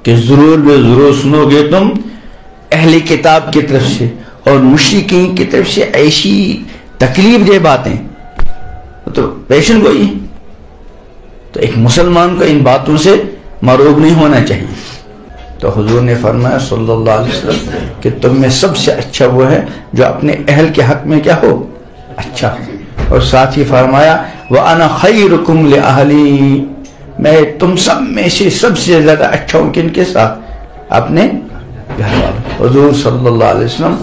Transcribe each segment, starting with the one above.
کہ ضرور بے ضرور سنو گے تم اہل کتاب کی طرف سے اور مشرکین کی طرف سے ایسی تکلیف دہ باتیں، تو پیشن گوئی. تو ایک مسلمان کو ان باتوں سے مرعوب نہیں ہونا چاہیے. تو حضور نے فرمایا صلی اللہ علیہ وسلم کہ تم میں سب سے اچھا وہ ہے جو اپنے اہل کے حق میں کیا ہو، اچھا. اور ساتھ ہی فرمایا وَأَنَا خَيْرُكُمْ لِأَهْلِي، میں تم سب میں سے سب سے زیادہ اچھا ہوں کن کے ساتھ، اپنے گھر والوں. حضور صلی اللہ علیہ وسلم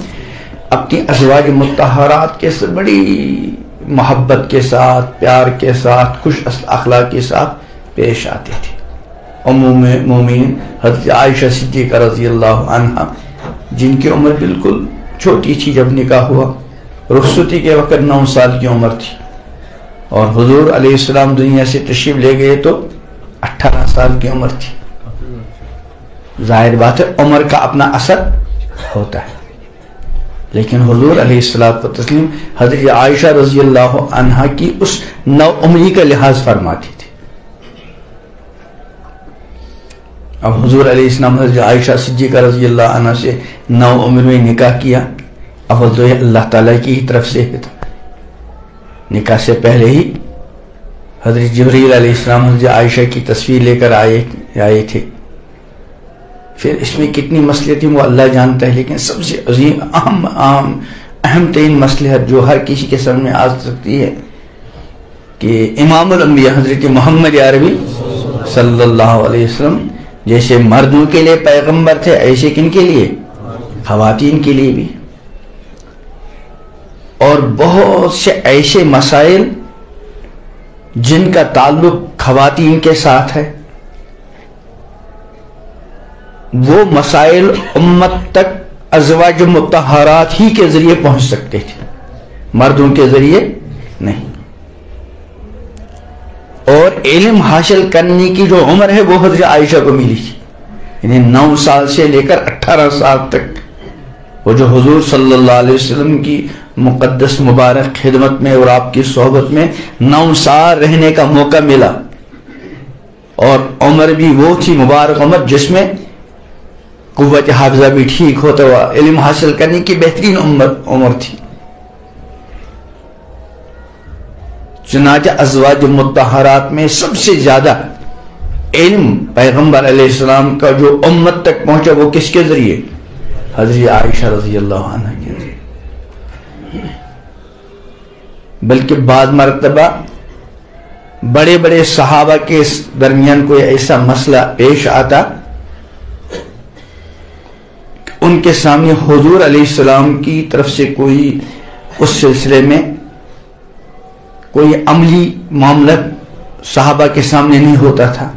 اپنی ازواج مطہرات کے ساتھ بڑی محبت کے ساتھ، پیار کے ساتھ، خوش اخلاق کے ساتھ پیش آتے تھے. ام المومنین حضرت عائشہ صدیقہ رضی اللہ عنہا، جن کی عمر بالکل چھوٹی تھی جب نکاح ہوا، رخصتی کے وقت 9 سال کی عمر تھی، اور حضور علیہ السلام دنیا سے تشریف لے گئے تو 18 سال کی عمر تھی. ظاہر بات ہے عمر کا اپنا اثر ہوتا ہے، لیکن حضور علیہ السلام حضرت عائشہ رضی اللہ عنہا کی اس نو عمری کا لحاظ فرماتی تھی. اب حضور علیہ السلام حضرت عائشہ صدیقہ رضی اللہ عنہ سے 9 عمر میں نکاح کیا. اب تو اللہ تعالیٰ کی ہی طرف سے تھا. نکاح سے پہلے ہی حضرت جبریل علیہ السلام حضرت عائشہ کی تصویر لے کر آئے تھے. پھر اس میں کتنی مسئلے تھیں وہ اللہ جانتا ہے، لیکن سب سے عظیم اہم ترین مسئلہ جو ہر کسی کے سامنے آ سکتی ہے کہ امام الانبیاء حضرت محمد عربی صلی اللہ علیہ وسلم جیسے مردوں کے لیے پیغمبر تھے، ایسے کن کے لیے، خواتین کے لیے بھی. اور بہت سے ایسے مسائل جن کا تعلق خواتین کے ساتھ ہے، وہ مسائل امت تک ازواج مطہرات ہی کے ذریعے پہنچ سکتے تھے، مردوں کے ذریعے نہیں. اور علم حاصل کرنے کی جو عمر ہے وہ حضرت عائشہ کو ملی تھی، یعنی 9 سال سے لے کر 18 سال تک وہ جو حضور صلی اللہ علیہ وسلم کی مقدس مبارک خدمت میں اور آپ کی صحبت میں 9 سال رہنے کا موقع ملا. اور عمر بھی وہ تھی مبارک عمر جس میں قوت حافظہ بھی ٹھیک ہوتا ہوا، علم حاصل کرنے کی بہترین عمر تھی. چنانچہ ازواج مطہرات میں سب سے زیادہ علم پیغمبر علیہ السلام کا جو امت تک پہنچا وہ کس کے ذریعے، حضرت عائشہ رضی اللہ عنہ کے ذریعے. بلکہ بعض مرتبہ بڑے بڑے صحابہ کے درمیان کوئی ایسا مسئلہ پیش آتا، ان کے سامنے حضور علیہ السلام کی طرف سے کوئی اس سلسلے میں کوئی عملی معاملہ صحابہ کے سامنے نہیں ہوتا تھا،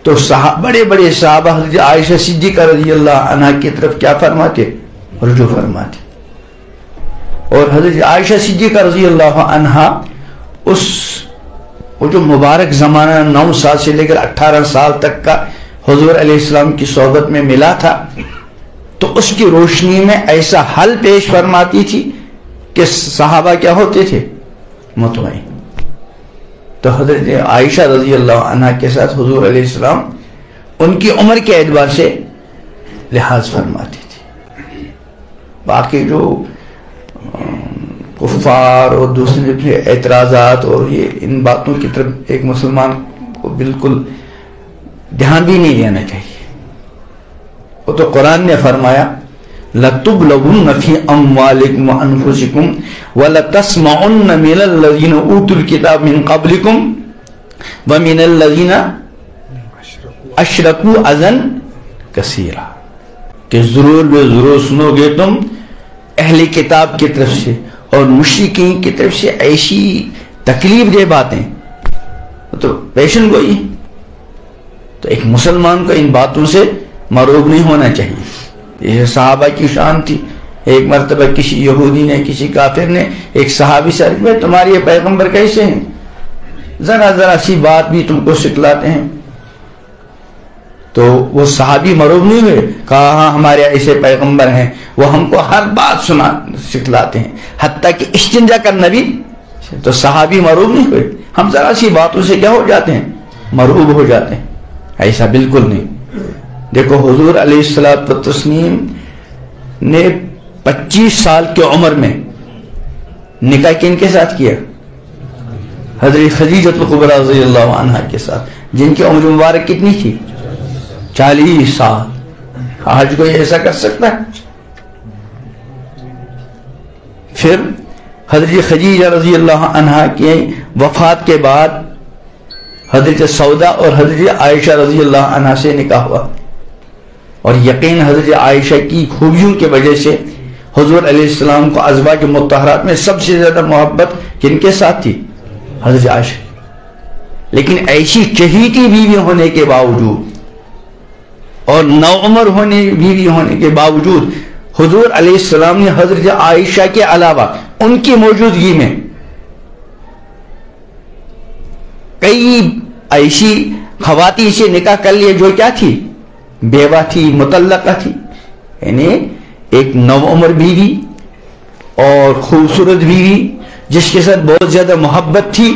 تو بڑے بڑے صحابہ حضرت عائشہ صدیقہ رضی اللہ عنہ کی طرف کیا فرماتے، رجوع فرماتے. اور حضرت عائشہ صدیقہ رضی اللہ عنہ وہ جو مبارک زمانہ 9 سال سے لے کر 18 سال تک کا حضور علیہ السلام کی صحبت میں ملا تھا، تو اس کی روشنی میں ایسا حل پیش فرماتی تھی کہ صحابہ کیا ہوتے تھے، مطمئن. تو حضرت عائشہ رضی اللہ عنہ کے ساتھ حضور علیہ السلام ان کی عمر کے اعتبار سے لحاظ فرماتے تھے. باقی جو کفار اور دوسرے اعتراضات اور یہ ان باتوں کی طرف ایک مسلمان کو بالکل دھیان بھی نہیں دینا چاہیے. وہ تو قرآن نے فرمایا لَتُبْلَوُنَّ فِي أَمْوَالِكُمْ وَأَنفُسِكُمْ وَلَتَسْمَعُنَّ مِنَ الَّذِينَ أُوتُوا الْكِتَابَ مِنْ قَبْلِكُمْ وَمِنَ الَّذِينَ أَشْرَكُوا أَذًى كَثِيرًا، کہ ضرور بے ضرور سنو گے تم اہل کتاب کی طرف سے اور مشرکین کی طرف سے ایسی تکلیف دہ باتیں، تو پیشن گوئی. تو ایک مسلمان کو ان باتوں سے مرعوب نہیں ہونا چاہیے. یہ صحابہ کی شان تھی. ایک مرتبہ کسی یہودی نے، کسی کافر نے ایک صحابی سے عرض کیا تمہارے یہ پیغمبر کیسے ہیں، ذرا سی بات بھی تم کو سکھلاتے ہیں. تو وہ صحابی مرعوب نہیں ہوئے، کہا ہاں ہمارے ایسے پیغمبر ہیں وہ ہم کو ہر بات سکھلاتے ہیں، حتیٰ کہ استنجا کرنا بھی. تو صحابی مرعوب نہیں ہوئے. ہم ذرا سی باتوں سے کیا ہو جاتے ہیں، مرعوب ہو جاتے ہیں. ایسا بالکل نہیں. دیکھو حضور علیہ الصلوۃ والتسلیم نے 25 سال کی عمر میں نکاح کن کے ساتھ کیا؟ حضرت خدیجہ الکبریٰ رضی اللہ عنہا کے ساتھ، جن کی عمر مبارک کتنی تھی؟ 40 سال. آج کوئی ایسا کر سکتا ہے؟ پھر حضرت خدیجہ رضی اللہ عنہا کی وفات کے بعد حضرت سودا اور حضرت عائشہ رضی اللہ عنہا سے نکاح ہوا، اور یقین حضرت عائشہ کی خوبیوں کی وجہ سے حضور علیہ السلام کو ازواج مطہرات میں سب سے زیادہ محبت کن کے ساتھ تھی؟ حضرت عائشہ. لیکن ایسی چہیتی بیوی ہونے کے باوجود اور نوعمر بیوی ہونے کے باوجود حضور علیہ السلام نے حضرت عائشہ کے علاوہ ان کی موجودگی میں کئی ایسی خواتین سے نکاح کر لیے جو کیا تھی؟ بیوہ تھی، مطلقہ تھی. یعنی ایک نوعمر بیوی اور خوبصورت بیوی جس کے ساتھ بہت زیادہ محبت تھی،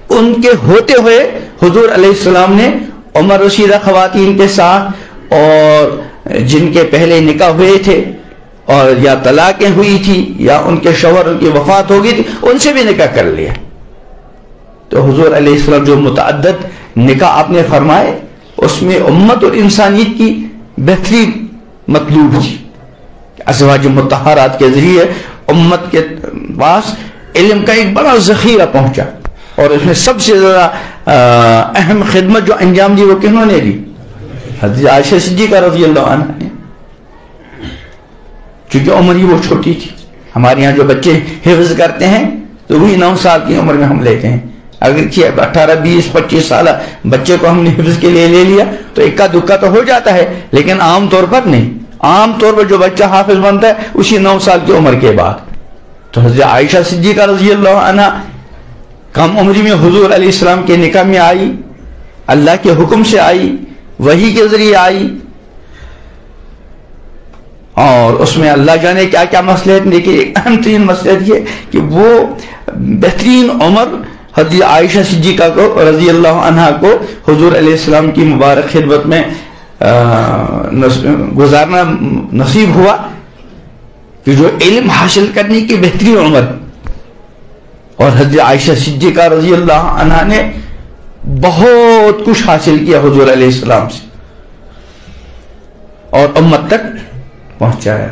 ان کے ہوتے ہوئے حضور علیہ السلام نے عمر رسیدہ خواتین کے ساتھ اور جن کے پہلے نکاح ہوئے تھے اور یا طلاقیں ہوئی تھی یا ان کے شوہر ان کی وفات ہو گئی تھی، ان سے بھی نکاح کر لیا. تو حضور علیہ السلام جو متعدد نکاح آپ نے فرمائے اس میں امت اور انسانیت کی بہتری مطلوب تھی. ازواج مطہرات کے ذریعے امت کے پاس علم کا ایک بڑا ذخیرہ پہنچا، اور اس میں سب سے زیادہ اہم خدمت جو انجام دی وہ کنہوں نے دی؟ حضرت عائشہ صدیقہ رضی اللہ عنہ نے. چونکہ عمر ہی وہ چھوٹی تھی. ہمارے یہاں جو بچے حفظ کرتے ہیں تو وہی 9 سال کی عمر میں ہم لیتے ہیں. اگر 18 20 25 سالہ بچے کو ہم نے حفظ کے لیے لے لیا تو اکا دکا تو ہو جاتا ہے، لیکن عام طور پر نہیں. عام طور پر جو بچہ حافظ بنتا ہے اسی 9 سال کی عمر کے بعد. تو حضرت عائشہ صدیقہ رضی اللہ عنہ کم عمری میں حضور علیہ السلام کے نکاح میں آئی، اللہ کے حکم سے آئی، وحی کے ذریعے آئی، اور اس میں اللہ جانے کیا کیا مصلحت. دیکھیے ایک اہم ترین مصلحت یہ کہ وہ بہترین عمر حضرت عائشہ صدیقہ کو رضی اللہ عنہا کو حضور علیہ السلام کی مبارک خدمت میں گزارنا نصیب ہوا، کہ جو علم حاصل کرنے کی بہترین عمر. اور حضرت عائشہ صدیقہ رضی اللہ عنہا نے بہت کچھ حاصل کیا حضور علیہ السلام سے اور امت تک پہنچایا.